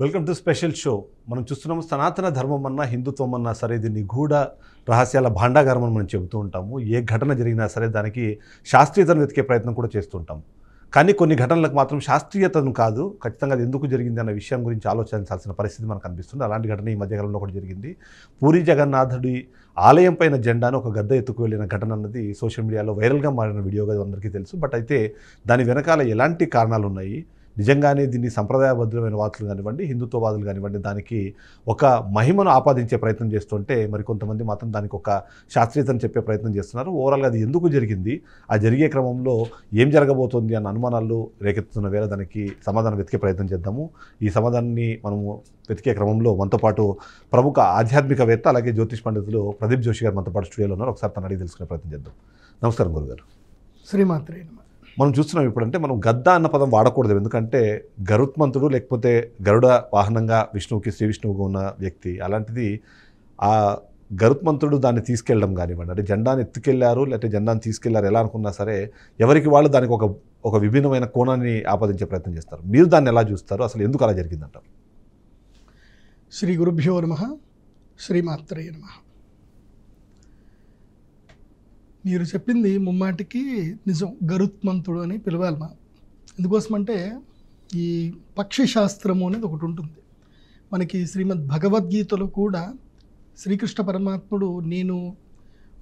Welcome to special show. మనం చూస్తున్నాము సనాతన ధర్మం అన్నా హిందుత్వం అన్నా సరే దీన్ని గూఢ రహస్యాల భాండాగారం అని మనం చెబుతూ ఉంటాము. ఏ ఘటన జరిగినా సరే దానికి శాస్త్రీయతను వెతికే ప్రయత్నం కూడా చేస్తూ ఉంటాం. కానీ కొన్ని ఘటనలకు మాత్రం శాస్త్రీయతను కాదు, ఖచ్చితంగా అది ఎందుకు జరిగింది అన్న విషయం గురించి ఆలోచించాల్సిన పరిస్థితి మనకు కనిపిస్తుంది. అలాంటి ఘటన ఈ మధ్యకాలంలో కూడా జరిగింది. పూరి జగన్నాథుడి ఆలయం పైన జెండాను ఒక గద్ద ఎత్తుకు వెళ్ళిన ఘటన అన్నది సోషల్ మీడియాలో వైరల్గా మారిన వీడియోగా అందరికీ తెలుసు. బట్ అయితే దాని వెనకాల ఎలాంటి కారణాలు ఉన్నాయి, నిజంగానే దీన్ని సంప్రదాయబద్ధమైన వాదులు కానివ్వండి, హిందుత్వవాదులు కానివ్వండి, దానికి ఒక మహిమను ఆపాదించే ప్రయత్నం చేస్తుంటే మరికొంతమంది మాత్రం దానికి ఒక శాస్త్రీయతను చెప్పే ప్రయత్నం చేస్తున్నారు. ఓవరాల్గా అది ఎందుకు జరిగింది, ఆ జరిగే క్రమంలో ఏం జరగబోతోంది అన్న అనుమానాలు రేకెత్తుతున్న వేళ దానికి సమాధానం వెతికే ప్రయత్నం చేద్దాము. ఈ సమాధానాన్ని మనము వెతికే క్రమంలో మనతో పాటు ప్రముఖ ఆధ్యాత్మికవేత్త అలాగే జ్యోతిష్ పండితులు ప్రదీప్ జోషి గారు మనతో పాటు స్టూడియోలో ఉన్నారు. ఒకసారి తను అడిగి తెలుసుకునే ప్రయత్నం చేద్దాం. నమస్కారం గురుగారు. శ్రీమాత్రే నమః. మనం చూస్తున్నాం ఇప్పుడంటే మనం గద్ద అన్న పదం వాడకూడదు, ఎందుకంటే గరుత్మంతుడు లేకపోతే గరుడ వాహనంగా విష్ణువుకి శ్రీ విష్ణువుగా ఉన్న వ్యక్తి, అలాంటిది ఆ గరుత్మంతుడు దాన్ని తీసుకెళ్ళడం కానివ్వండి, అంటే జెండాను ఎత్తుకెళ్లారు లేకపోతే జెండాను తీసుకెళ్లారు ఎలా అనుకున్నా సరే ఎవరికి వాళ్ళు దానికి ఒక విభిన్నమైన కోణాన్ని ఆపాదించే ప్రయత్నం చేస్తారు. మీరు దాన్ని ఎలా చూస్తారు, అసలు ఎందుకు అలా జరిగిందంటారు? శ్రీ గురుభ్యో నమః. శ్రీమాత్రే నమః. మీరు చెప్పింది ముమ్మాటికి నిజం. గరుత్మంతుడు అని పిలవాలి మనం. ఎందుకోసమంటే ఈ పక్షి శాస్త్రము అనేది ఒకటి ఉంటుంది మనకి. శ్రీమద్ భగవద్గీతలో కూడా శ్రీకృష్ణ పరమాత్ముడు నేను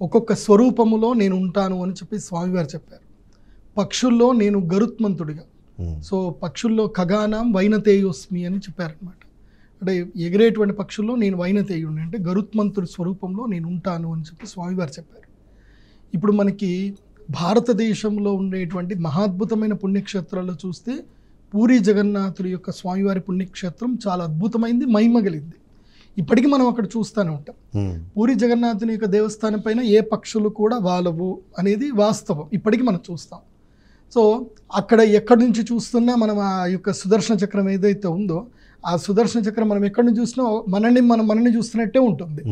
ఒక్కొక్క స్వరూపములో నేను ఉంటాను అని చెప్పి స్వామివారు చెప్పారు. పక్షుల్లో నేను గరుత్మంతుడిగా, సో పక్షుల్లో ఖగానాం వైనతేయోస్మి అని చెప్పారనమాట. అంటే ఎగిరేటువంటి పక్షుల్లో నేను వైనతేయుడిని, అంటే గరుత్మంతుడి స్వరూపంలో నేను ఉంటాను అని చెప్పి స్వామివారు చెప్పారు. ఇప్పుడు మనకి భారతదేశంలో ఉండేటువంటి మహాద్భుతమైన పుణ్యక్షేత్రాల్లో చూస్తే పూరి జగన్నాథుడి యొక్క స్వామివారి పుణ్యక్షేత్రం చాలా అద్భుతమైంది, మహిమగలింది. ఇప్పటికీ మనం అక్కడ చూస్తూనే ఉంటాం. పూరి జగన్నాథుని యొక్క దేవస్థానం పైన ఏ పక్షులు కూడా వాలవు అనేది వాస్తవం, ఇప్పటికీ మనం చూస్తాం. సో అక్కడ ఎక్కడి నుంచి చూస్తున్నా మనం ఆ యొక్క సుదర్శన చక్రం ఏదైతే ఉందో ఆ సుదర్శన చక్రం మనం ఎక్కడి నుంచి చూసినా మనని చూస్తున్నట్టే ఉంటుంది.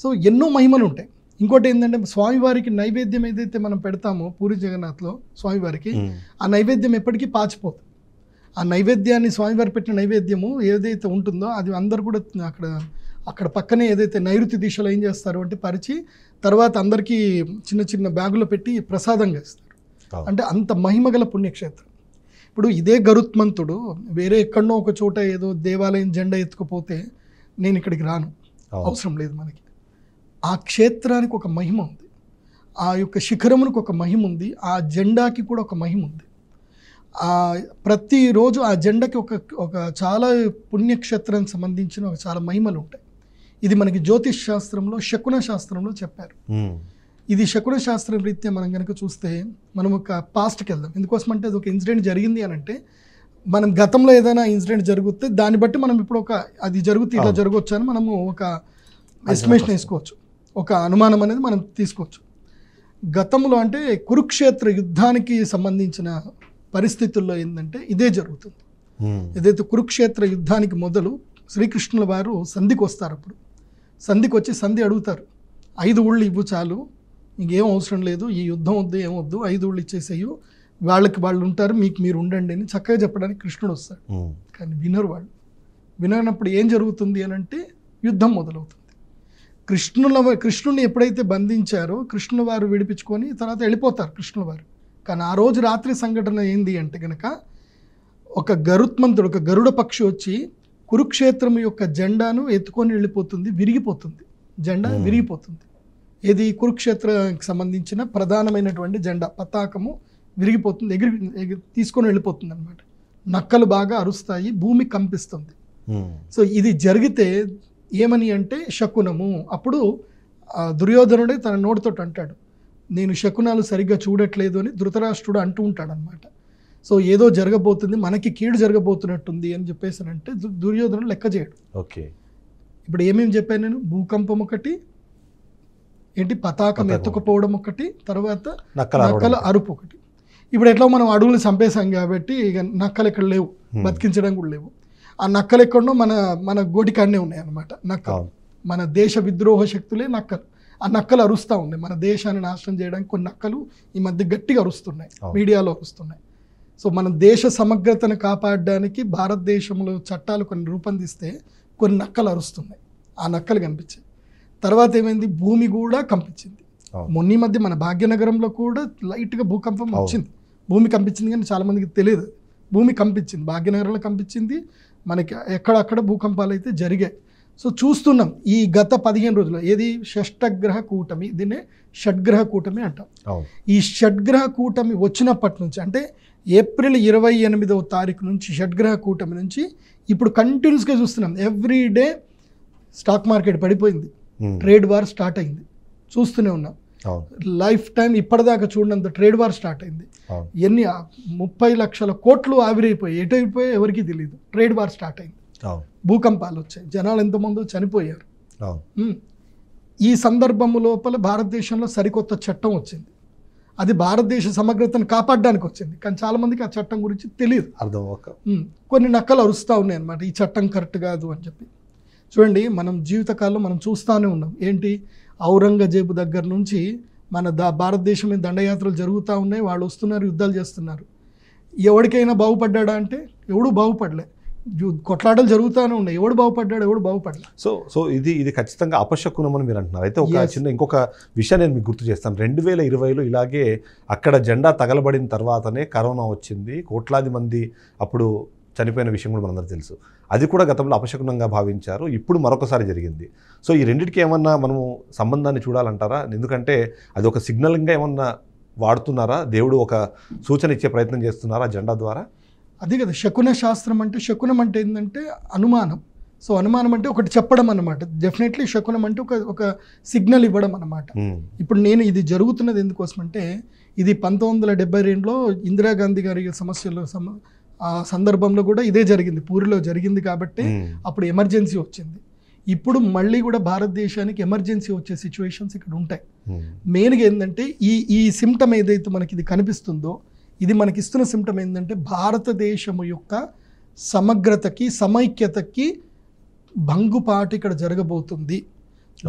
సో ఎన్నో మహిమలు ఉంటాయి. ఇంకోటి ఏంటంటే స్వామివారికి నైవేద్యం ఏదైతే మనం పెడతామో పూరి జగన్నాథ్లో స్వామివారికి, ఆ నైవేద్యం ఎప్పటికీ పాచిపోదు. ఆ నైవేద్యాన్ని స్వామివారి పెట్టిన నైవేద్యము ఏదైతే ఉంటుందో అది అందరు కూడా అక్కడ పక్కనే ఏదైతే నైరుతి దిశలో ఏం చేస్తారు అంటే పరిచి తర్వాత అందరికీ చిన్న చిన్న బ్యాగులో పెట్టి ప్రసాదంగా ఇస్తారు. అంటే అంత మహిమగల పుణ్యక్షేత్రం. ఇప్పుడు ఇదే గరుత్మంతుడు వేరే ఎక్కడనో ఒక చోట ఏదో దేవాలయం జెండా ఎత్తుకుపోతే నేను ఇక్కడికి రాను, అవసరం లేదు. మనకి ఆ క్షేత్రానికి ఒక మహిమ ఉంది, ఆ యొక్క శిఖరమునికి ఒక మహిమ ఉంది, ఆ జెండాకి కూడా ఒక మహిమ ఉంది. ప్రతిరోజు ఆ జెండాకి ఒక చాలా పుణ్యక్షేత్రానికి సంబంధించిన చాలా మహిమలు ఉంటాయి. ఇది మనకి జ్యోతిష్ శాస్త్రంలో శకున శాస్త్రంలో చెప్పారు. ఇది శకున శాస్త్రం రీత్యా మనం కనుక చూస్తే మనం ఒక పాస్ట్కి వెళ్దాం. ఎందుకోసం అంటే అది ఒక ఇన్సిడెంట్ జరిగింది అని అంటే మనం గతంలో ఏదైనా ఇన్సిడెంట్ జరిగితే దాన్ని బట్టి మనం ఇప్పుడు అది జరిగితే ఇలా జరగవచ్చు అని మనము ఒక ఎస్టిమేషన్ వేసుకోవచ్చు, ఒక అనుమానం అనేది మనం తీసుకోవచ్చు. గతంలో అంటే కురుక్షేత్ర యుద్ధానికి సంబంధించిన పరిస్థితుల్లో ఏంటంటే ఇదే జరుగుతుంది. ఏదైతే కురుక్షేత్ర యుద్ధానికి మొదలు శ్రీకృష్ణుల వారు సంధికి వస్తారు. అప్పుడు సంధికి వచ్చి సంధి అడుగుతారు, 5 ఊళ్ళు ఇవ్వు చాలు, ఇంకేం అవసరం లేదు, ఈ యుద్ధం వద్దు, ఏమొద్దు, 5 ఊళ్ళు ఇచ్చేసేయు, వాళ్ళకి వాళ్ళు ఉంటారు, మీకు మీరు ఉండండి అని చక్కగా చెప్పడానికి కృష్ణుడు వస్తాడు. కానీ వినరు వాళ్ళు. విననప్పుడు ఏం జరుగుతుంది అని అంటే యుద్ధం మొదలవుతుంది. కృష్ణుని ఎప్పుడైతే బంధించారో కృష్ణుల వారు విడిపించుకొని తర్వాత వెళ్ళిపోతారు కృష్ణుల వారు. కానీ ఆ రోజు రాత్రి సంఘటన ఏంది అంటే కనుక ఒక గరుత్మంతుడు, ఒక గరుడ పక్షి వచ్చి కురుక్షేత్రం యొక్క జెండాను ఎత్తుకొని వెళ్ళిపోతుంది, విరిగిపోతుంది, జెండా విరిగిపోతుంది. ఏది కురుక్షేత్రానికి సంబంధించిన ప్రధానమైనటువంటి జెండా పతాకము విరిగిపోతుంది, ఎగిరి తీసుకొని వెళ్ళిపోతుంది అనమాట. నక్కలు బాగా అరుస్తాయి, భూమి కంపిస్తుంది. సో ఇది జరిగితే ఏమని అంటే శకునము. అప్పుడు దుర్యోధనుడే తన నోటితో అంటాడు, నేను శకునాలు సరిగ్గా చూడట్లేదు అని ధృతరాష్ట్రుడు అంటూ ఉంటాడు అనమాట. సో ఏదో జరగబోతుంది, మనకి కీడు జరగబోతున్నట్టుంది అని చెప్పేసి అంటే దుర్యోధనుడు లెక్క చేయడు. ఓకే, ఇప్పుడు ఏమేమి చెప్పాను నేను? భూకంపం ఒకటి, ఏంటి పతాకం ఎత్తుకుపోవడం ఒకటి, తర్వాత నక్కల అరుపు ఒకటి. ఇప్పుడు ఎట్లా మనం అడవులు చంపేశాం కాబట్టి ఇక నక్కలు ఎక్కడ లేవు, బతికించడం కూడా లేవు. ఆ నక్కలు ఎక్కడో మన గోటికాడనే ఉన్నాయి అన్నమాట. నక్కలు మన దేశ విద్రోహ శక్తులే నక్కలు. ఆ నక్కలు అరుస్తూ ఉన్నాయి, మన దేశాన్ని నాశనం చేయడానికి కొన్ని నక్కలు ఈ మధ్య గట్టిగా అరుస్తున్నాయి, మీడియాలో అరుస్తున్నాయి. సో మన దేశ సమగ్రతను కాపాడడానికి భారతదేశంలో చట్టాలు కొన్ని రూపొందిస్తే కొన్ని నక్కలు అరుస్తున్నాయి, ఆ నక్కలు కనిపించాయి. తర్వాత ఏమైంది, భూమి కూడా కంపించింది. మొన్న ఈ మధ్య మన భాగ్యనగరంలో కూడా లైట్గా భూకంపం వచ్చింది, భూమి కంపించింది, కానీ చాలామందికి తెలియదు. భూమి కంపించింది, భాగ్యనగరంలో కంపించింది, మనకి ఎక్కడక్కడ భూకంపాలు అయితే జరిగాయి. సో చూస్తున్నాం ఈ గత 15 రోజుల్లో ఏది షష్టగ్రహ కూటమి, దీన్నే షడ్గ్రహ కూటమి అంటాం. ఈ షడ్గ్రహ కూటమి వచ్చినప్పటి నుంచి అంటే ఏప్రిల్ 28వ తారీఖు నుంచి షడ్గ్రహ కూటమి నుంచి ఇప్పుడు కంటిన్యూస్గా చూస్తున్నాం. ఎవ్రీ డే స్టాక్ మార్కెట్ పడిపోయింది, ట్రేడ్ వార్ స్టార్ట్ అయింది, చూస్తూనే ఉన్నాం. లైఫ్ టైం ఇప్పటిదాకా చూడనంత ట్రేడ్ వార్ స్టార్ట్ అయింది. ఎన్ని 30 లక్షల కోట్లు ఆవిరైపోయి ఎటు అయిపోయి ఎవరికి తెలియదు. ట్రేడ్ వార్ స్టార్ట్ అయింది, భూకంపాలు వచ్చాయి, జనాలు ఎంతమందో చనిపోయారు. ఈ సందర్భం లోపల భారతదేశంలో సరికొత్త చట్టం వచ్చింది. అది భారతదేశ సమగ్రతను కాపాడడానికి వచ్చింది, కానీ చాలామందికి ఆ చట్టం గురించి తెలియదు. కొన్ని నక్కలు అరుస్తూ ఉన్నాయి అన్నమాట, ఈ చట్టం కరెక్ట్ కాదు అని చెప్పి. చూడండి, మనం జీవితకాలంలో మనం చూస్తూనే ఉన్నాం. ఏంటి, ఔరంగజేబు దగ్గర నుంచి మన భారతదేశం మీద దండయాత్రలు జరుగుతూ ఉన్నాయి, వాళ్ళు వస్తున్నారు, యుద్ధాలు చేస్తున్నారు. ఎవరికైనా బాగుపడ్డా అంటే ఎవడు బాగుపడలే, కొట్లాటలు జరుగుతూనే ఉన్నాయి, ఎవడు బాగుపడ్డాడు, ఎవడు బాగుపడలే. సో ఇది ఖచ్చితంగా అపశకునం అని మీరు అంటున్నారు. అయితే ఒక చిన్న ఇంకొక విషయాన్ని నేను మీకు గుర్తు చేస్తాను. 2020లో ఇలాగే అక్కడ జెండా తగలబడిన తర్వాతనే కరోనా వచ్చింది, కోట్లాది మంది అప్పుడు చనిపోయిన విషయం కూడా మనందరికీ తెలుసు. అది కూడా గతంలో అపశకునంగా భావించారు, ఇప్పుడు మరొకసారి జరిగింది. సో ఈ రెండింటికి ఏమన్నా మనము సంబంధాన్ని చూడాలంటారా? ఎందుకంటే అది ఒక సిగ్నల్గా ఏమన్నా వాడుతున్నారా, దేవుడు ఒక సూచన ఇచ్చే ప్రయత్నం చేస్తున్నారా జెండా ద్వారా? అది కదా శకున శాస్త్రం అంటే. శకునం అంటే ఏంటంటే అనుమానం. సో అనుమానం అంటే ఒకటి చెప్పడం అన్నమాట. డెఫినెట్లీ శకునం అంటే ఒక సిగ్నల్ ఇవ్వడం అన్నమాట. ఇప్పుడు నేను ఇది జరుగుతున్నది ఎందుకోసం అంటే, ఇది 1972లో ఇందిరాగాంధీ గారి సమస్యలు ఆ సందర్భంలో కూడా ఇదే జరిగింది, పూరిలో జరిగింది. కాబట్టి అప్పుడు ఎమర్జెన్సీ వచ్చింది. ఇప్పుడు మళ్ళీ కూడా భారతదేశానికి ఎమర్జెన్సీ వచ్చే సిచ్యువేషన్స్ ఇక్కడ ఉంటాయి. మెయిన్గా ఏంటంటే ఈ సిమ్టమ్ ఏదైతే మనకి ఇది కనిపిస్తుందో, ఇది మనకి ఇస్తున్న సిమ్టమ్ ఏంటంటే భారతదేశము యొక్క సమగ్రతకి సమైక్యతకి భంగుపాటు ఇక్కడ జరగబోతుంది.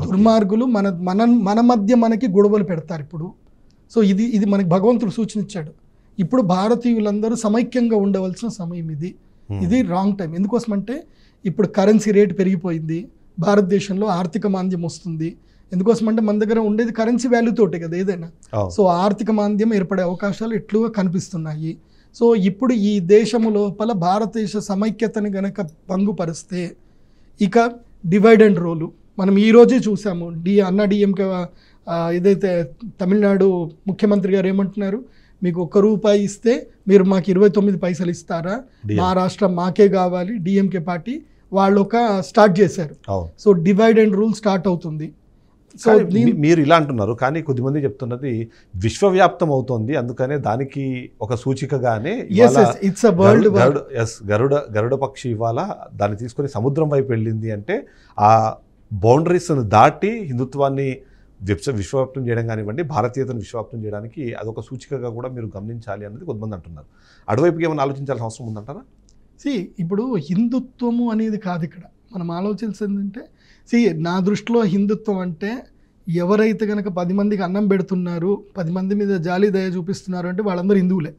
దుర్మార్గులు మన మధ్య మనకి గొడవలు పెడతారు ఇప్పుడు. సో ఇది మనకి భగవంతుడు సూచన ఇచ్చాడు. ఇప్పుడు భారతీయులందరూ సమైక్యంగా ఉండవలసిన సమయం ఇది రాంగ్ టైం. ఎందుకోసమంటే ఇప్పుడు కరెన్సీ రేట్ పెరిగిపోయింది, భారతదేశంలో ఆర్థిక మాంద్యం వస్తుంది. ఎందుకోసమంటే మన దగ్గర ఉండేది కరెన్సీ వాల్యూ తోటే కదా ఏదైనా. సో ఆర్థిక మాంద్యం ఏర్పడే అవకాశాలు ఎక్కువగా కనిపిస్తున్నాయి. సో ఇప్పుడు ఈ దేశము లోపల భారతదేశ సమైక్యతని గనక భంగుపరిస్తే ఇక డివైడ్ అండ్ రూల్ మనం ఈరోజే చూసాము. డిఎంకే ఏదైతే తమిళనాడు ముఖ్యమంత్రి గారు ఏమంటున్నారు, మీకు ₹1 ఇస్తే మీరు మాకు 29 పైసలు ఇస్తారా, మా రాష్ట్రం మాకే కావాలి. డిఎంకే పార్టీ వాళ్ళు స్టార్ట్ చేశారు. So divide and rule start అవుతుంది. సో మీరు ఇలా అంటున్నారు, కానీ కొద్దిమంది చెప్తున్నది విశ్వవ్యాప్తం అవుతోంది, అందుకనే దానికి ఒక సూచికగానే గరుడ పక్షి ఇవాళ దాన్ని తీసుకొని సముద్రం వైపు వెళ్ళింది. అంటే ఆ బౌండరీస్ను దాటి హిందుత్వాన్ని విశ్వవ్యాప్తం చేయడం కానివ్వండి, భారతీయతను విశ్వవ్యాప్తం చేయడానికి అదొక సూచికగా కూడా మీరు గమనించాలి అన్నది కొంతమంది అంటున్నారు. అటువైపుకి ఏమైనా ఆలోచించాల్సిన అవసరం ఉందంటారా? ఇప్పుడు హిందుత్వము అనేది కాదు ఇక్కడ మనం ఆలోచించిందంటే, నా దృష్టిలో హిందుత్వం అంటే ఎవరైతే కనుక 10 మందికి అన్నం పెడుతున్నారు, 10 మంది మీద జాలి దయ చూపిస్తున్నారు అంటే వాళ్ళందరూ హిందువులే.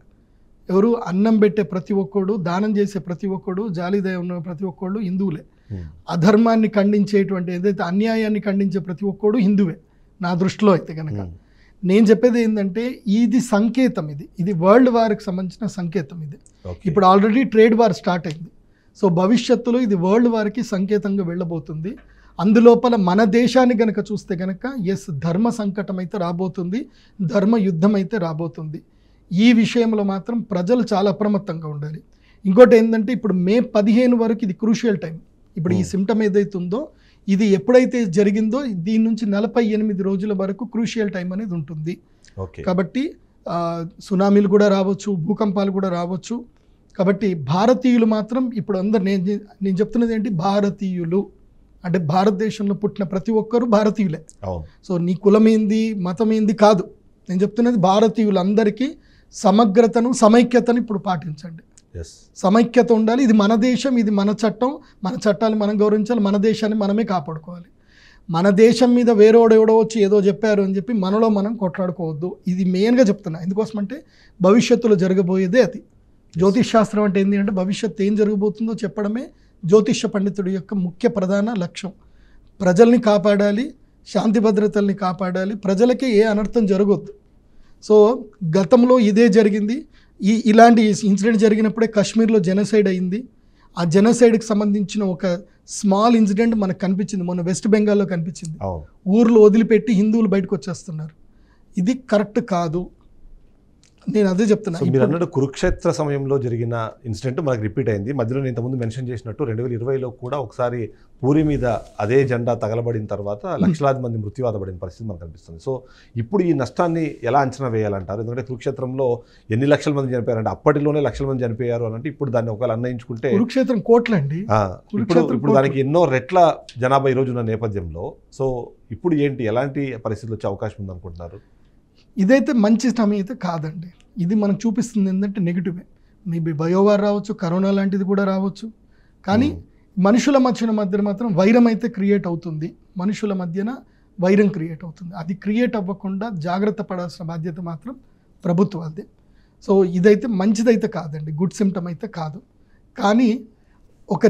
ఎవరు అన్నం పెట్టే ప్రతి ఒక్కడు, దానం చేసే ప్రతి ఒక్కడు, జాలి దయ ఉన్న ప్రతి ఒక్కడు హిందువులే. అధర్మాన్ని ఖండించేటువంటి ఏదైతే అన్యాయాన్ని ఖండించే ప్రతి ఒక్కడు హిందువే నా దృష్టిలో అయితే కనుక. నేను చెప్పేది ఏంటంటే ఇది సంకేతం, ఇది వరల్డ్ వార్కి సంబంధించిన సంకేతం. ఇది ఇప్పుడు ఆల్రెడీ ట్రేడ్ వార్ స్టార్ట్ అయింది. సో భవిష్యత్తులో ఇది వరల్డ్ వార్కి సంకేతంగా వెళ్ళబోతుంది. అందులోపల మన దేశాన్ని కనుక చూస్తే కనుక ధర్మ సంకటం అయితే రాబోతుంది, ధర్మ యుద్ధం అయితే రాబోతుంది. ఈ విషయంలో మాత్రం ప్రజలు చాలా అప్రమత్తంగా ఉండాలి. ఇంకోటి ఏంటంటే ఇప్పుడు మే 15 వరకు ఇది క్రూషియల్ టైం. ఇప్పుడు ఈ సిమ్టమ్ ఏదైతే ఉందో ఇది ఎప్పుడైతే జరిగిందో దీని నుంచి 48 రోజుల వరకు క్రూషియల్ టైం అనేది ఉంటుంది. కాబట్టి సునామీలు కూడా రావచ్చు, భూకంపాలు కూడా రావచ్చు. కాబట్టి భారతీయులు మాత్రం ఇప్పుడు అందరు నేను చెప్తున్నది ఏంటి, భారతీయులు అంటే భారతదేశంలో పుట్టిన ప్రతి ఒక్కరూ భారతీయులే. సో నీ కులం ఏంది, మతం ఏంది కాదు, నేను చెప్తున్నది భారతీయులందరికీ సమగ్రతను సమైక్యతను ఇప్పుడు పాటించండి. సమైక్యత ఉండాలి. ఇది మన దేశం, ఇది మన చట్టం, మన చట్టాలు మనం గౌరవించాలి, మన దేశాన్ని మనమే కాపాడుకోవాలి. మన దేశం మీద వేరేవాడెవడో వచ్చి ఏదో చెప్పారు అని చెప్పి మనలో మనం కొట్లాడుకోవద్దు. ఇది మెయిన్గా చెప్తున్నా. ఎందుకోసమంటే భవిష్యత్తులో జరగబోయేదే అది. జ్యోతిష్ శాస్త్రం అంటే ఏంటి అంటే భవిష్యత్తు ఏం జరగబోతుందో చెప్పడమే జ్యోతిష పండితుడి యొక్క ముఖ్య ప్రధాన లక్ష్యం. ప్రజల్ని కాపాడాలి, శాంతి భద్రతల్ని కాపాడాలి, ప్రజలకి ఏ అనర్థం జరగొద్దు. సో గతంలో ఇదే జరిగింది. ఇలాంటి ఇన్సిడెంట్ జరిగినప్పుడే కాశ్మీర్లో జెనోసైడ్ అయింది. ఆ జెనోసైడ్కి సంబంధించిన ఒక స్మాల్ ఇన్సిడెంట్ మనకు కనిపించింది, మొన్న వెస్ట్ బెంగాల్లో కనిపించింది. ఊర్లో వదిలిపెట్టి హిందువులు బయటకు వచ్చేస్తున్నారు. ఇది కరెక్ట్ కాదు, నేను అదే చెప్తున్నా. మీరు అన్నట్టు కురుక్షేత్ర సమయంలో జరిగిన ఇన్సిడెంట్ మనకు రిపీట్ అయింది. మధ్యలో నేను ఇంతకుముందు మెన్షన్ చేసినట్టు 2020లో కూడా ఒకసారి పూరి మీద అదే జెండా తగలబడిన తర్వాత లక్షలాది మంది మృత్యువాదపడిన పరిస్థితి మనకు కనిపిస్తుంది. సో ఇప్పుడు ఈ నష్టాన్ని ఎలా అంచనా వేయాలంటారు? ఎందుకంటే కురుక్షేత్రంలో ఎన్ని లక్షల మంది చనిపోయారంటే అప్పటిలోనే లక్షల మంది చనిపోయారు అని అంటే ఇప్పుడు దాన్ని ఒకవేళ అన్వయించుకుంటే కురుక్షేత్రం కోట్లండి. ఇప్పుడు దానికి ఎన్నో రెట్ల జనాభా ఈ రోజు ఉన్న నేపథ్యంలో సో ఇప్పుడు ఏంటి, ఎలాంటి పరిస్థితులు వచ్చే అవకాశం ఉందనుకుంటున్నారు? ఇదైతే మంచి సమయం అయితే కాదండి. ఇది మనకు చూపిస్తుంది ఏంటంటే నెగిటివే. మేబీ బయోవార్ రావచ్చు, కరోనా లాంటిది కూడా రావచ్చు. కానీ మనుషుల మధ్య మాత్రం వైరం అయితే క్రియేట్ అవుతుంది. మనుషుల మధ్యన వైరం క్రియేట్ అవుతుంది. అది క్రియేట్ అవ్వకుండా జాగ్రత్త పడాల్సిన బాధ్యత మాత్రం ప్రభుత్వాలదే. సో ఇదైతే మంచిదైతే కాదండి, గుడ్ సిమ్టమ్ అయితే కాదు. కానీ ఒక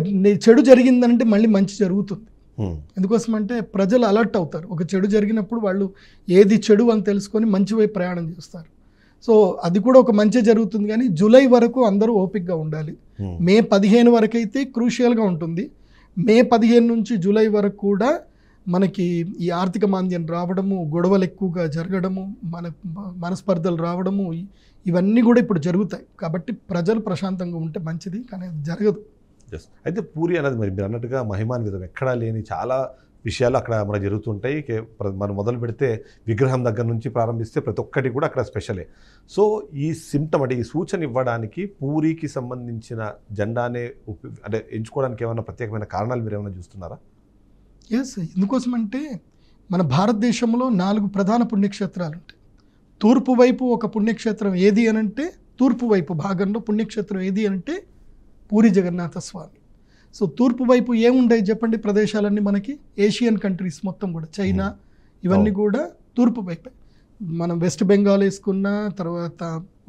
చెడు జరిగిందంటే మళ్ళీ మంచి జరుగుతుంది. ఎందుకోసమంటే ప్రజలు అలర్ట్ అవుతారు. ఒక చెడు జరిగినప్పుడు వాళ్ళు ఏది చెడు అని తెలుసుకొని మంచి వైపు ప్రయాణం చేస్తారు. సో అది కూడా ఒక మంచి జరుగుతుంది. కానీ జూలై వరకు అందరూ ఓపికగా ఉండాలి. మే 15 వరకు అయితే క్రూషియల్గా ఉంటుంది. మే 15 నుంచి జూలై వరకు కూడా మనకి ఈ ఆర్థిక మాంద్యం రావడము, గొడవలు ఎక్కువగా జరగడము, మనస్పర్ధలు రావడము, ఇవన్నీ కూడా ఇప్పుడు జరుగుతాయి. కాబట్టి ప్రజలు ప్రశాంతంగా ఉంటే మంచిది, కానీ అది జరగదు. అయితే పూరి అనేది మరి మీరు అన్నట్టుగా మహిమాన్వితం, ఎక్కడా లేని చాలా విషయాలు అక్కడ మనకు జరుగుతుంటాయి. మనం మొదలు పెడితే విగ్రహం దగ్గర నుంచి ప్రారంభిస్తే ప్రతి ఒక్కటి కూడా అక్కడ స్పెషలే. సో ఈ సిమ్టమ్ అంటే ఈ సూచన ఇవ్వడానికి పూరికి సంబంధించిన జెండానే అంటే ఎంచుకోవడానికి ఏమైనా ప్రత్యేకమైన కారణాలు మీరు ఏమైనా చూస్తున్నారా? ఎస్, ఎందుకోసం అంటే మన భారతదేశంలో 4 ప్రధాన పుణ్యక్షేత్రాలు ఉంటాయి. తూర్పు వైపు ఒక పుణ్యక్షేత్రం ఏది అనంటే, తూర్పు వైపు భాగంలో పుణ్యక్షేత్రం ఏది అంటే పూరి జగన్నాథ స్వామి. సో తూర్పు వైపు ఏముంటాయి చెప్పండి? ప్రదేశాలన్నీ మనకి ఏషియన్ కంట్రీస్ మొత్తం కూడా, చైనా ఇవన్నీ కూడా తూర్పు వైపే. మనం వెస్ట్ బెంగాల్ వేసుకున్న తర్వాత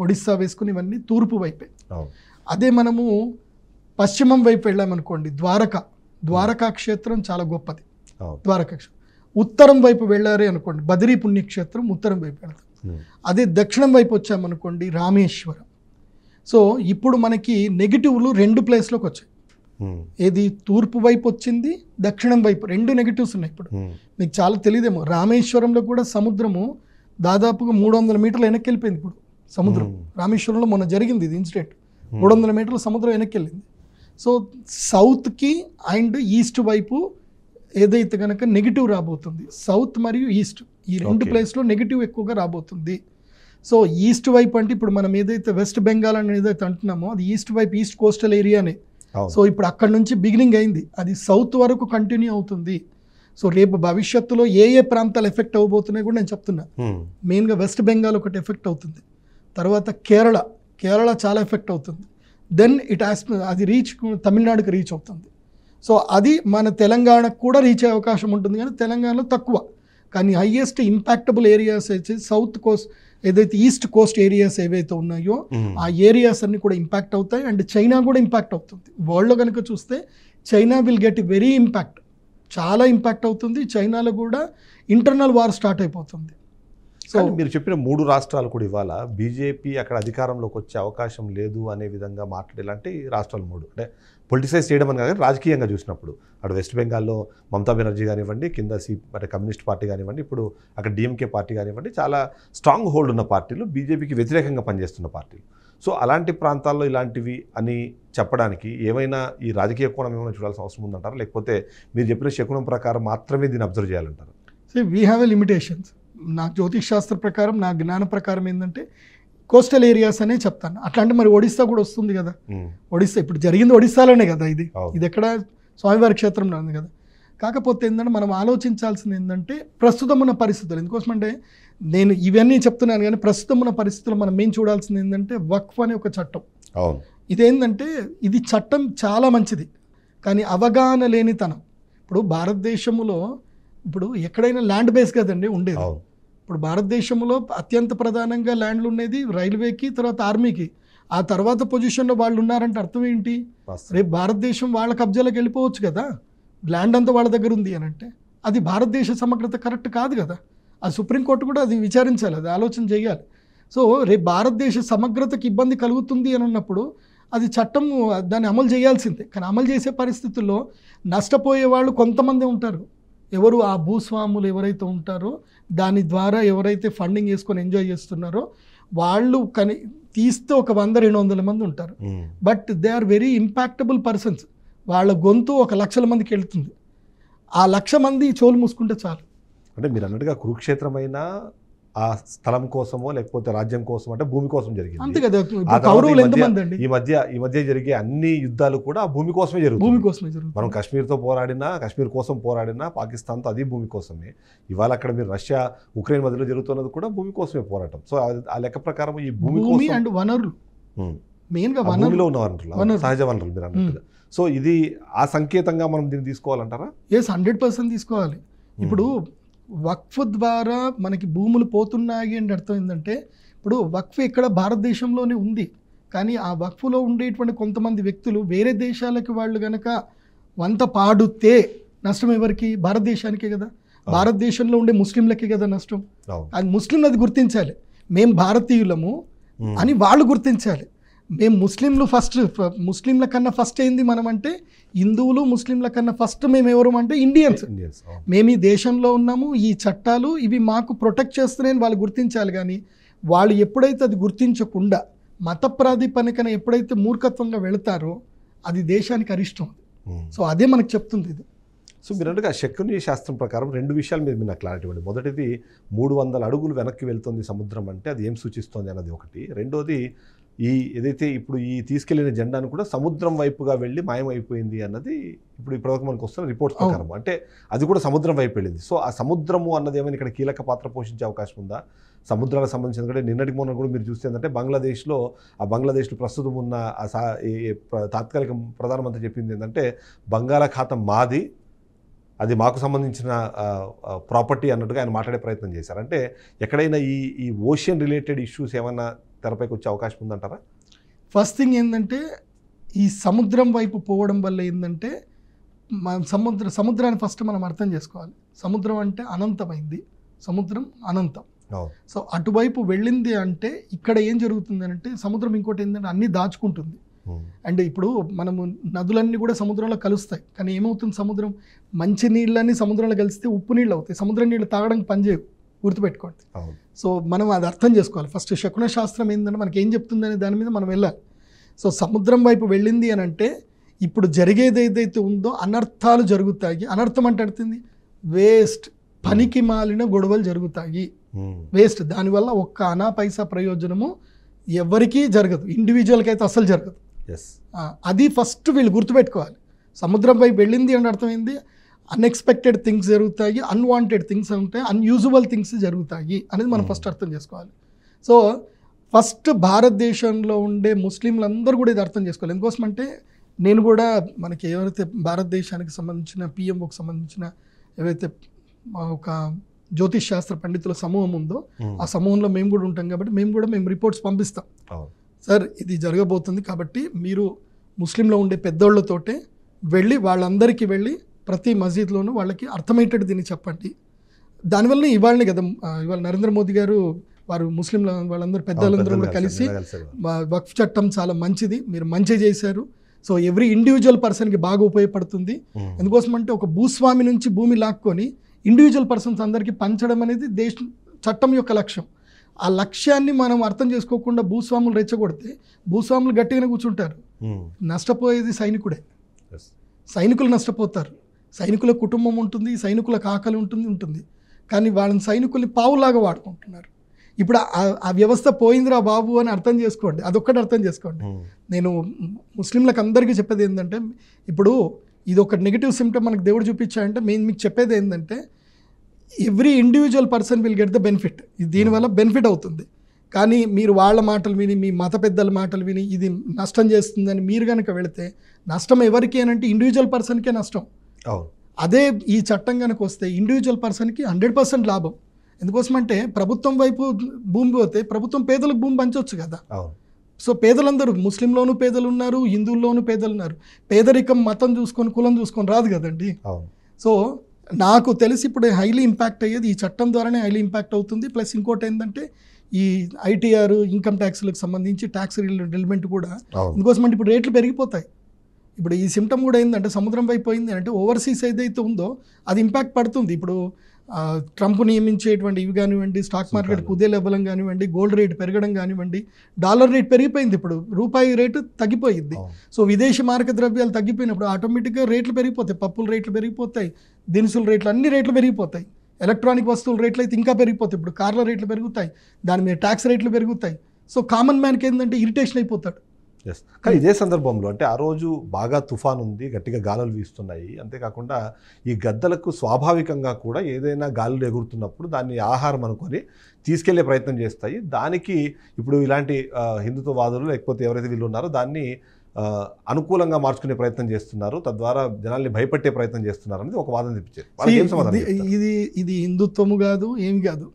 ఒడిస్సా వేసుకుని ఇవన్నీ తూర్పు వైపే. అదే మనము పశ్చిమం వైపు వెళ్ళామనుకోండి, ద్వారకా క్షేత్రం చాలా గొప్పది. ద్వారకా క్షేత్రం. ఉత్తరం వైపు వెళ్ళారే అనుకోండి, బద్రీ పుణ్యక్షేత్రం ఉత్తరం వైపు వెళ్తాం. అదే దక్షిణం వైపు వచ్చామనుకోండి, రామేశ్వరం. సో ఇప్పుడు మనకి నెగిటివ్లు 2 ప్లేస్లోకి వచ్చాయి. ఏది తూర్పు వైపు వచ్చింది, దక్షిణం వైపు 2 నెగిటివ్స్ ఉన్నాయి. ఇప్పుడు మీకు చాలా తెలియదేమో, రామేశ్వరంలో కూడా సముద్రము దాదాపుగా 300 మీటర్లు వెనక్కి వెళ్ళిపోయింది. ఇప్పుడు సముద్రం రామేశ్వరంలో మొన్న జరిగింది ఇది ఇన్సిడెంట్. 300 మీటర్ల సముద్రం వెనక్కి వెళ్ళింది. సో సౌత్కి అండ్ ఈస్ట్ వైపు ఏదైతే కనుక నెగిటివ్ రాబోతుంది, సౌత్ మరియు ఈస్ట్ ఈ 2 ప్లేస్లో నెగిటివ్ ఎక్కువగా రాబోతుంది. సో ఈస్ట్ వైపు అంటే ఇప్పుడు మనం ఏదైతే వెస్ట్ బెంగాల్ అని ఏదైతే అంటున్నామో అది ఈస్ట్ వైపు, ఈస్ట్ కోస్టల్ ఏరియానే. సో ఇప్పుడు అక్కడ నుంచి బిగినింగ్ అయింది, అది సౌత్ వరకు కంటిన్యూ అవుతుంది. సో రేపు భవిష్యత్తులో ఏ ప్రాంతాలు ఎఫెక్ట్ అవ్వబోతున్నాయి కూడా నేను చెప్తున్నా. మెయిన్గా వెస్ట్ బెంగాల్ ఒకటి ఎఫెక్ట్ అవుతుంది, తర్వాత కేరళ చాలా ఎఫెక్ట్ అవుతుంది. దెన్ అది తమిళనాడుకి రీచ్ అవుతుంది. సో అది మన తెలంగాణకు కూడా రీచ్ అయ్యే అవకాశం ఉంటుంది, కానీ తెలంగాణలో తక్కువ. కానీ హైయెస్ట్ ఇంపాక్టబుల్ ఏరియాస్ వచ్చి సౌత్ కోస్ట్, ఏదైతే ఈస్ట్ కోస్ట్ ఏరియాస్ ఏవైతే ఉన్నాయో ఆ ఏరియాస్ అన్ని కూడా ఇంపాక్ట్ అవుతాయి. అండ్ చైనా కూడా ఇంపాక్ట్ అవుతుంది. వరల్డ్లో కనుక చూస్తే China will get very impact, చాలా ఇంపాక్ట్ అవుతుంది. చైనాలో కూడా ఇంటర్నల్ వార్ స్టార్ట్ అయిపోతుంది. సో మీరు చెప్పిన 3 రాష్ట్రాలు కూడా ఇవాళ బీజేపీ అక్కడ అధికారంలోకి వచ్చే అవకాశం లేదు అనే విధంగా మాట్లాడేలాంటి రాష్ట్రాలు 3 అంటే పొలిటిసైజ్ చేయడం అని కాదు, రాజకీయంగా చూసినప్పుడు అక్కడ వెస్ట్ బెంగాల్లో మమతా బెనర్జీ కానివ్వండి, కింద అంటే కమ్యూనిస్ట్ పార్టీ కానివ్వండి, ఇప్పుడు అక్కడ డిఎంకే పార్టీ కానివ్వండి, చాలా స్ట్రాంగ్ హోల్డ్ ఉన్న పార్టీలు, బీజేపీకి వ్యతిరేకంగా పనిచేస్తున్న పార్టీలు. సో అలాంటి ప్రాంతాల్లో ఇలాంటివి అని చెప్పడానికి ఏమైనా ఈ రాజకీయ కోణం ఏమైనా చూడాల్సిన అవసరం ఉందంటారా, లేకపోతే మీరు చెప్పిన శకునం ప్రకారం మాత్రమే దీన్ని అబ్జర్వ్ చేయాలంటారు? So we have a limitations. నా జ్యోతిష్ శాస్త్ర ప్రకారం, నా జ్ఞాన ప్రకారం ఏంటంటే కోస్టల్ ఏరియాస్ అనే చెప్తాను. అట్లాంటి మరి ఒడిస్సా కూడా వస్తుంది కదా. ఒడిస్సా ఇప్పుడు జరిగింది ఒడిస్సాలోనే కదా, ఇది ఎక్కడ స్వామివారి క్షేత్రంలో ఉంది కదా. కాకపోతే ఏంటంటే మనం ఆలోచించాల్సింది ఏంటంటే ప్రస్తుతం ఉన్న పరిస్థితులు. ఎందుకోసమంటే నేను ఇవన్నీ చెప్తున్నాను, కానీ ప్రస్తుతం ఉన్న పరిస్థితులు మనం ఏం చూడాల్సింది ఏంటంటే వక్ఫ్ అనే ఒక చట్టం. ఇదేంటంటే ఇది చట్టం చాలా మంచిది, కానీ అవగాహన లేనితనం. ఇప్పుడు భారతదేశంలో ఇప్పుడు ఎక్కడైనా ల్యాండ్ బేస్ కదండి ఉండేది. ఇప్పుడు భారతదేశంలో అత్యంత ప్రధానంగా ల్యాండ్లు ఉండేది రైల్వేకి, తర్వాత ఆర్మీకి. ఆ తర్వాత పొజిషన్లో వాళ్ళు ఉన్నారంటే అర్థం ఏంటి? వాస్తవం. రేపు భారతదేశం వాళ్ళ కబ్జాలకు వెళ్ళిపోవచ్చు కదా, ల్యాండ్ అంతా వాళ్ళ దగ్గర ఉంది అని అంటే అది భారతదేశ సమగ్రత కరెక్ట్ కాదు కదా. ఆ సుప్రీంకోర్టు కూడా అది విచారించాలి, అది ఆలోచన చేయాలి. సో రేపు భారతదేశ సమగ్రతకి ఇబ్బంది కలుగుతుంది అని అన్నప్పుడు అది చట్టం దాన్ని అమలు చేయాల్సిందే. కానీ అమలు చేసే పరిస్థితుల్లో నష్టపోయే వాళ్ళు కొంతమంది ఉంటారు. ఎవరు? ఆ భూస్వాములు ఎవరైతే ఉంటారో, దాని ద్వారా ఎవరైతే ఫండింగ్ వేసుకొని ఎంజాయ్ చేస్తున్నారో వాళ్ళు తీస్తే ఒక 100-200 మంది ఉంటారు. But they are very impactable persons. వాళ్ళ గొంతు 1,00,000 మందికి వెళ్తుంది. ఆ 1,00,000 మంది చెవులు మూసుకుంటే చాలు. అంటే మీరు అన్నట్టుగా కురుక్షేత్రమైన ఆ స్థలం కోసమో లేకపోతే రాజ్యం కోసం అంటే భూమి కోసం జరిగింది. అంతే కదా. ఆ తర్వాత కౌరవులు ఎంతమంది అండి? ఈ మధ్య జరిగే అన్ని యుద్ధాలు కూడా ఆ భూమి కోసమే జరుగుతుంది. భూమి కోసమే జరుగుతుంది. మనం కాశ్మీర్తో పోరాడినా, కాశ్మీర్ కోసం పోరాడినా, పాకిస్తాన్తో అది భూమి కోసమే. ఇవాళ అక్కడ మీరు రష్యా ఉక్రెయిన్ మధ్యలో జరుగుతున్నది కూడా భూమి కోసమే పోరాటం. సో ఆ లెక్క ప్రకారం ఈ భూమి కోసం అండ్ వనరులు, మెయిన్గా భూమిలో ఉన్న వనరులు, సహజ వనరులు మీరు అన్నట్టుగా. సో ఇది ఆ సంకేతంగా మనం దీన్ని తీసుకోవాలంటారా? 100% తీసుకోవాలి. ఇప్పుడు వక్ఫ్ ద్వారా మనకి భూములు పోతున్నాయి అంటే అర్థం ఏంటంటే, ఇప్పుడు వక్ఫ్ ఇక్కడ భారతదేశంలోనే ఉంది, కానీ ఆ వక్ఫ్లో ఉండేటువంటి కొంతమంది వ్యక్తులు వేరే దేశాలకి వాళ్ళు కనుక వంత పాడుతే నష్టం ఎవరికి? భారతదేశానికే కదా. భారతదేశంలో ఉండే ముస్లింలకే కదా నష్టం. అది ముస్లింలు అది గుర్తించాలి. మేము భారతీయులము అని వాళ్ళు గుర్తించాలి. మేము ముస్లింల కన్నా ఫస్ట్ ఏంది మనం అంటే, హిందువులు ముస్లింల కన్నా ఫస్ట్ మేము ఎవరు అంటే ఇండియన్స్. మేము ఈ దేశంలో ఉన్నాము, ఈ చట్టాలు ఇవి మాకు ప్రొటెక్ట్ చేస్తున్నాయని వాళ్ళు గుర్తించాలి. కానీ వాళ్ళు ఎప్పుడైతే అది గుర్తించకుండా మత ప్రాతిపదికన ఎప్పుడైతే మూర్ఖత్వంగా వెళతారో అది దేశానికి అరిష్టం. సో అదే మనకు చెప్తుంది ఇది. సో మీరు అంటే శకుని శాస్త్రం ప్రకారం 2 విషయాల మీద మీరు క్లారిటీ ఇవ్వండి. మొదటిది 300 అడుగులు వెనక్కి వెళ్తుంది సముద్రం అంటే అది ఏం సూచిస్తుంది అన్నది ఒకటి. రెండోది ఏదైతే ఇప్పుడు తీసుకెళ్లిన జెండాను కూడా సముద్రం వైపుగా వెళ్ళి మాయమైపోయింది అన్నది ఇప్పటివరకు మనకు వస్తున్న రిపోర్ట్స్ ప్రకారం. అంటే అది కూడా సముద్రం వైపు వెళ్ళింది. సో ఆ సముద్రము అన్నది ఏమైనా ఇక్కడ కీలక పాత్ర పోషించే అవకాశం ఉందా? సముద్రాలకు సంబంధించిన కూడా నిన్నటికి మొన్న కూడా మీరు చూస్తే ఏంటంటే బంగ్లాదేశ్లో ప్రస్తుతం ఉన్న తాత్కాలిక ప్రధానమంత్రి చెప్పింది ఏంటంటే బంగాళాఖాతం మాది, అది మాకు సంబంధించిన ప్రాపర్టీ అన్నట్టుగా ఆయన మాట్లాడే ప్రయత్నం చేశారు. అంటే ఎక్కడైనా ఈ ఓషియన్ రిలేటెడ్ ఇష్యూస్ ఏమైనా తెరపైకి వచ్చే అవకాశం ఉందంటారా? ఫస్ట్ థింగ్ ఏంటంటే, ఈ సముద్రం వైపు పోవడం వల్ల ఏంటంటే సముద్రాన్ని ఫస్ట్ మనం అర్థం చేసుకోవాలి. సముద్రం అంటే అనంతమైంది, సముద్రం అనంతం. సో అటువైపు వెళ్ళింది అంటే ఇక్కడ ఏం జరుగుతుంది అంటే, సముద్రం ఇంకోటి ఏంటంటే అన్నీ దాచుకుంటుంది. అంటే ఇప్పుడు మనము నదులన్నీ కూడా సముద్రంలో కలుస్తాయి, కానీ ఏమవుతుంది? సముద్రం మంచి నీళ్ళని సముద్రంలో కలిస్తే ఉప్పు నీళ్ళు అవుతాయి. సముద్రం నీళ్ళు తాగడానికి పనిచేయవు, గుర్తుపెట్టుకోండి. సో మనం అది అర్థం చేసుకోవాలి. ఫస్ట్ శకున శాస్త్రం ఏంటంటే మనకి ఏం చెప్తుందనే దాని మీద మనం వెళ్ళాలి. సో సముద్రం వైపు వెళ్ళింది అని అంటే ఇప్పుడు జరిగేది ఏదైతే ఉందో అనర్థాలు జరుగుతాయి. అనర్థం అంటే అర్థంది వేస్ట్, పనికి మాలిన గొడవలు జరుగుతాయి, వేస్ట్. దానివల్ల ఒక్క అనా పైసా ప్రయోజనము ఎవరికీ జరగదు, ఇండివిజువల్కి అయితే అసలు జరగదు. అది ఫస్ట్ వీళ్ళు గుర్తుపెట్టుకోవాలి. సముద్రం వైపు వెళ్ళింది అని అర్థమైంది అన్ఎక్స్పెక్టెడ్ థింగ్స్ జరుగుతాయి, అన్వాంటెడ్ థింగ్స్ ఉంటాయి, అన్యూజువల్ థింగ్స్ జరుగుతాయి అనేది మనం ఫస్ట్ అర్థం చేసుకోవాలి. సో ఫస్ట్ భారతదేశంలో ఉండే ముస్లింలందరూ కూడా ఇది అర్థం చేసుకోవాలి. ఎందుకోసం అంటే నేను కూడా మనకి ఎవరైతే భారతదేశానికి సంబంధించిన పిఎంఓకి సంబంధించిన ఏవైతే ఒక జ్యోతిష్ శాస్త్ర పండితుల సమూహం ఉందో ఆ సమూహంలో మేము కూడా ఉంటాం కాబట్టి మేము రిపోర్ట్స్ పంపిస్తాం. సార్ ఇది జరగబోతుంది కాబట్టి మీరు ముస్లింలో ఉండే పెద్దోళ్ళతోటే వెళ్ళి వాళ్ళందరికీ వెళ్ళి ప్రతి మసీద్లోనూ వాళ్ళకి అర్థమయ్యేటట్టు దీన్ని చెప్పండి. దానివల్ల ఇవాళ నరేంద్ర మోదీ గారు వారు ముస్లింల వాళ్ళందరూ పెద్దలందరూ కూడా కలిసి వక్ఫ్ చట్టం చాలా మంచిది, మీరు మంచి చేశారు, సో ఎవ్రీ ఇండివిజువల్ పర్సన్కి బాగా ఉపయోగపడుతుంది. ఎందుకోసం అంటే ఒక భూస్వామి నుంచి భూమి లాక్కొని ఇండివిజువల్ పర్సన్స్ అందరికీ పంచడం అనేది చట్టం యొక్క లక్ష్యం. ఆ లక్ష్యాన్ని మనం అర్థం చేసుకోకుండా భూస్వాములు రెచ్చగొడితే భూస్వాములు గట్టిగానే కూర్చుంటారు. నష్టపోయేది సైనికుడే, సైనికులు నష్టపోతారు. సైనికుల కుటుంబం ఉంటుంది, సైనికులకు ఆకలి ఉంటుంది, కానీ వాళ్ళని సైనికుల్ని పావులాగా వాడుకుంటున్నారు. ఇప్పుడు ఆ వ్యవస్థ పోయిందిరా బాబు అని అర్థం చేసుకోండి, అదొక్కటి అర్థం చేసుకోండి. నేను ముస్లింలకు అందరికీ చెప్పేది ఏంటంటే, ఇప్పుడు ఇది ఒక నెగిటివ్ సిమ్టమ్ మనకు దేవుడు చూపించాడంటే మీకు చెప్పేది ఏంటంటే every individual person will get the benefit. దీనివల్ల బెనిఫిట్ అవుతుంది, కానీ మీరు వాళ్ళ మాటలు విని మీ మత పెద్దల మాటలు విని ఇది నష్టం చేస్తుందని మీరు కనుక వెళితే నష్టం ఎవరికి అని అంటే ఇండివిజువల్ పర్సన్కే నష్టం. అదే ఈ చట్టం కనుక వస్తే ఇండివిజువల్ పర్సన్కి 100% లాభం. ఎందుకోసమంటే ప్రభుత్వం వైపు భూమి పోతే ప్రభుత్వం పేదలకు భూమి పంచవచ్చు కదా. సో పేదలందరూ, ముస్లింలోనూ పేదలు ఉన్నారు, హిందువుల్లోనూ పేదలు ఉన్నారు. పేదరికం మతం చూసుకొని కులం చూసుకొని రాదు కదండి. అవును. సో నాకు తెలిసి ఇప్పుడు హైలీ ఇంపాక్ట్ అయ్యేది ఈ చట్టం ద్వారానే హైలీ ఇంపాక్ట్ అవుతుంది. ప్లస్ ఇంకోటి ఏంటంటే ఈ ఐటీఆర్ ఇన్కమ్ ట్యాక్స్లకు సంబంధించి ట్యాక్స్ ఎలిమెంట్ కూడా ఇందుకోసం అంటే ఇప్పుడు రేట్లు పెరిగిపోతాయి. ఇప్పుడు ఈ సిమ్టమ్ కూడా ఏంటంటే సముద్రం వైపు పోయింది అంటే ఓవర్సీస్ ఏదైతే ఉందో అది ఇంపాక్ట్ పడుతుంది. ఇప్పుడు ట్రంప్ నియమించేటువంటి ఇవి కానివ్వండి, స్టాక్ మార్కెట్ కుదేలవ్వడం కానివ్వండి, గోల్డ్ రేట్ పెరగడం కానివ్వండి, డాలర్ రేట్ పెరిగిపోయింది, ఇప్పుడు రూపాయి రేటు తగ్గిపోయింది. సో విదేశీ మారక ద్రవ్యాలు తగ్గిపోయినప్పుడు ఆటోమేటిక్గా రేట్లు పెరిగిపోతాయి, పప్పుల రేట్లు పెరిగిపోతాయి, దినుసుల రేట్లు అన్ని రేట్లు పెరిగిపోతాయి. ఎలక్ట్రానిక్ వస్తువుల రేట్లు అయితే ఇంకా పెరిగిపోతాయి. ఇప్పుడు కార్ల రేట్లు పెరుగుతాయి, దాని మీద ట్యాక్స్ రేట్లు పెరుగుతాయి. సో కామన్ మ్యాన్కి ఏంటంటే ఇరిటేషన్ అయిపోతాడు. ఎస్. కానీ ఇదే సందర్భంలో అంటే ఆ రోజు బాగా తుఫాన్ ఉంది, గట్టిగా గాలులు వీస్తున్నాయి. అంతేకాకుండా ఈ గద్దలకు స్వాభావికంగా కూడా ఏదైనా గాలులు ఎగురుతున్నప్పుడు దాన్ని ఆహారం అనుకొని తీసుకెళ్లే ప్రయత్నం చేస్తాయి. దానికి ఇప్పుడు ఇలాంటి హిందుత్వవాదులు లేకపోతే ఎవరైతే వీళ్ళు ఉన్నారో దాన్ని అనుకూలంగా మార్చుకునే ప్రయత్నం చేస్తున్నారు, తద్వారా జనాల్ని భయపెట్టే ప్రయత్నం చేస్తున్నారు అనేది ఒక వాదన తెప్పించారు. ఇది హిందుత్వము కాదు, ఏమి కాదు.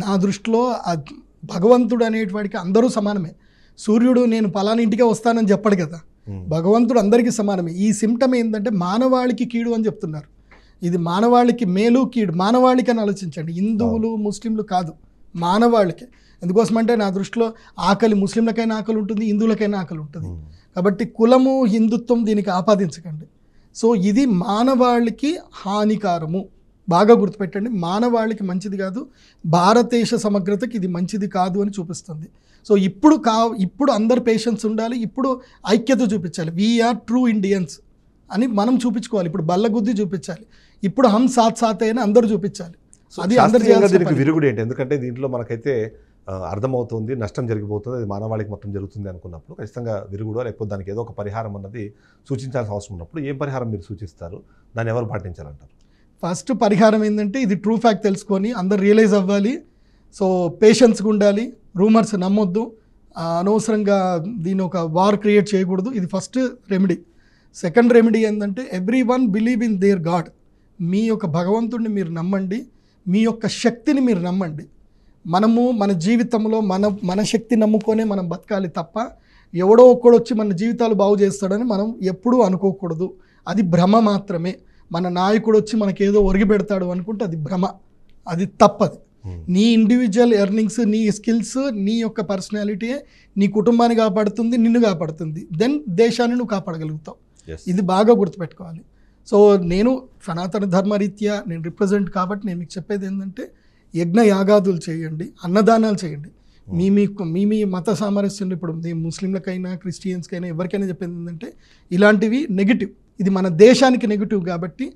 నా దృష్టిలో భగవంతుడు అనేటివాడికి అందరూ సమానమే. సూర్యుడు నేను పలానా ఇంటికే వస్తానని చెప్పడు కదా, భగవంతుడు అందరికీ సమానమే. ఈ సిమ్టమ్ ఏంటంటే మానవాళికి కీడు అని చెప్తున్నారు. ఇది మానవాళికి మేలు కీడు, మానవాళికి అని ఆలోచించండి. హిందువులు ముస్లింలు కాదు, మానవాళికి. ఎందుకోసమంటే నా దృష్టిలో ఆకలి ముస్లింలకైనా ఆకలి ఉంటుంది, హిందువులకైనా ఆకలి ఉంటుంది. కాబట్టి కులము హిందుత్వం దీనికి ఆపాదించకండి. సో ఇది మానవాళికి హానికారము, బాగా గుర్తుపెట్టండి. మానవాళికి మంచిది కాదు, భారతదేశ సమగ్రతకి ఇది మంచిది కాదు అని చూపిస్తుంది. సో ఇప్పుడు అందరు పేషెన్స్ ఉండాలి, ఇప్పుడు ఐక్యత చూపించాలి. వీఆర్ ట్రూ ఇండియన్స్ అని మనం చూపించుకోవాలి. ఇప్పుడు బల్లగుద్ది చూపించాలి. ఇప్పుడు హమ్ సాత్ సాత్ అయినా అందరూ చూపించాలి. అది అందరూ దీనికి విరుగుడు ఏంటి? ఎందుకంటే దీంట్లో మనకైతే అర్థమవుతుంది నష్టం జరిగిపోతుంది, అది మానవాళికి మొత్తం జరుగుతుంది అనుకున్నప్పుడు ఖచ్చితంగా విరుగుడో లేకపోతే దానికి ఏదో ఒక పరిహారం అన్నది సూచించాల్సిన అవసరం ఉన్నప్పుడు ఏం పరిహారం మీరు సూచిస్తారు, దాన్ని ఎవరు పాటించాలంటారు? ఫస్ట్ పరిహారం ఏంటంటే ఇది ట్రూ ఫ్యాక్ట్ తెలుసుకొని అందరు రియలైజ్ అవ్వాలి. సో పేషెన్స్గా ఉండాలి, రూమర్స్ నమ్మొద్దు, అనవసరంగా దీని ఒక వార్ క్రియేట్ చేయకూడదు. ఇది ఫస్ట్ రెమెడీ. సెకండ్ రెమెడీ ఏంటంటే every one believe in their god. మీ యొక్క భగవంతుడిని మీరు నమ్మండి, మీ యొక్క శక్తిని మీరు నమ్మండి. మనము మన జీవితంలో మన శక్తి నమ్ముకొనే మనం బతకాలి తప్ప ఎవడో ఒక్కడు వచ్చి మన జీవితాలు బాగు చేస్తాడని మనం ఎప్పుడూ అనుకోకూడదు. అది భ్రమ మాత్రమే. మన నాయకుడు వచ్చి మనకేదో ఒరిగి పెడతాడు అనుకుంటే అది భ్రమ, అది తప్పది. నీ ఇండివిజువల్ ఎర్నింగ్స్, నీ స్కిల్స్, నీ యొక్క పర్సనాలిటీ నీ కుటుంబాన్ని కాపాడుతుంది, నిన్ను కాపాడుతుంది. దెన్ దేశాన్ని నువ్వు కాపాడగలుగుతావు. ఇది బాగా గుర్తుపెట్టుకోవాలి. సో నేను సనాతన ధర్మరీత్యా నేను రిప్రజెంట్ కాబట్టి నేను మీకు చెప్పేది ఏంటంటే యజ్ఞ యాగాదులు చేయండి, అన్నదానాలు చేయండి. మీ మత సామరస్యం ఇప్పుడు ముస్లింలకైనా క్రిస్టియన్స్కైనా ఎవరికైనా చెప్పేది ఏంటంటే ఇలాంటివి నెగిటివ్, ఇది మన దేశానికి నెగిటివ్. కాబట్టి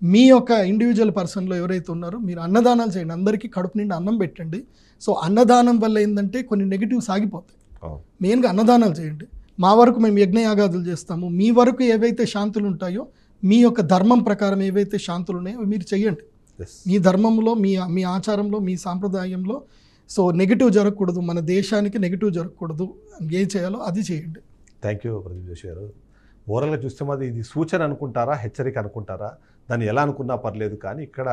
మీ యొక్క ఇండివిజువల్ పర్సన్లో ఎవరైతే ఉన్నారో మీరు అన్నదానాలు చేయండి, అందరికీ కడుపు నిండా అన్నం పెట్టండి. సో అన్నదానం వల్ల ఏంటంటే కొన్ని నెగిటివ్స్ ఆగిపోతాయి. మెయిన్గా అన్నదానాలు చేయండి. మా వరకు మేము యజ్ఞయాగాదులు చేస్తాము, మీ వరకు ఏవైతే శాంతులు ఉంటాయో మీ యొక్క ధర్మం ప్రకారం ఏవైతే శాంతులు ఉన్నాయో మీరు చెయ్యండి. మీ ధర్మంలో, మీ ఆచారంలో, మీ సాంప్రదాయంలో సో నెగిటివ్ జరగకూడదు, మన దేశానికి నెగిటివ్ జరగకూడదు, ఏం చేయాలో అది చేయండి. థ్యాంక్ యూ ప్రదీప్ జోషి గారు. ఓవరాల్గా చూస్తే మాది ఇది సూచన అనుకుంటారా, హెచ్చరిక అనుకుంటారా, దాన్ని ఎలా అనుకున్నా పర్లేదు, కానీ ఇక్కడ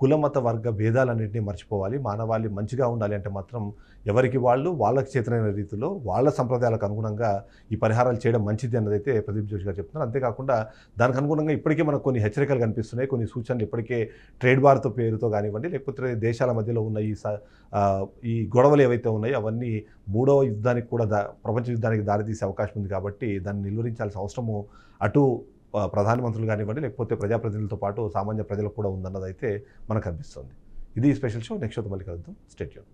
కుల మత వర్గ భేదాలన్నింటినీ మర్చిపోవాలి. మానవాళి మంచిగా ఉండాలి అంటే మాత్రం ఎవరికి వాళ్ళకి చేతనైన రీతిలో వాళ్ళ సంప్రదాయాలకు అనుగుణంగా ఈ పరిహారాలు చేయడం మంచిది అన్నదైతే ప్రదీప్ జోషి గారు చెప్తున్నారు. అంతేకాకుండా దానికి అనుగుణంగా ఇప్పటికే మనకు కొన్ని హెచ్చరికలు కనిపిస్తున్నాయి, కొన్ని సూచనలు ఇప్పటికే ట్రేడ్ వార్తో పేరుతో కానివ్వండి, లేకపోతే దేశాల మధ్యలో ఉన్న ఈ గొడవలు ఏవైతే ఉన్నాయో అవన్నీ మూడవ యుద్ధానికి కూడా ప్రపంచ యుద్ధానికి దారితీసే అవకాశం ఉంది. కాబట్టి దాన్ని నిలువరించాల్సిన అవసరము అటు ప్రధానమంత్రులు కానివ్వండి లేకపోతే ప్రజాప్రతినిధులతో పాటు సామాన్య ప్రజలకు కూడా ఉందన్నదైతే మనకు అనిపిస్తుంది. ఇది స్పెషల్ షో. నెక్స్ట్ షోతో మళ్ళీ కలుద్దాం. Stay tune.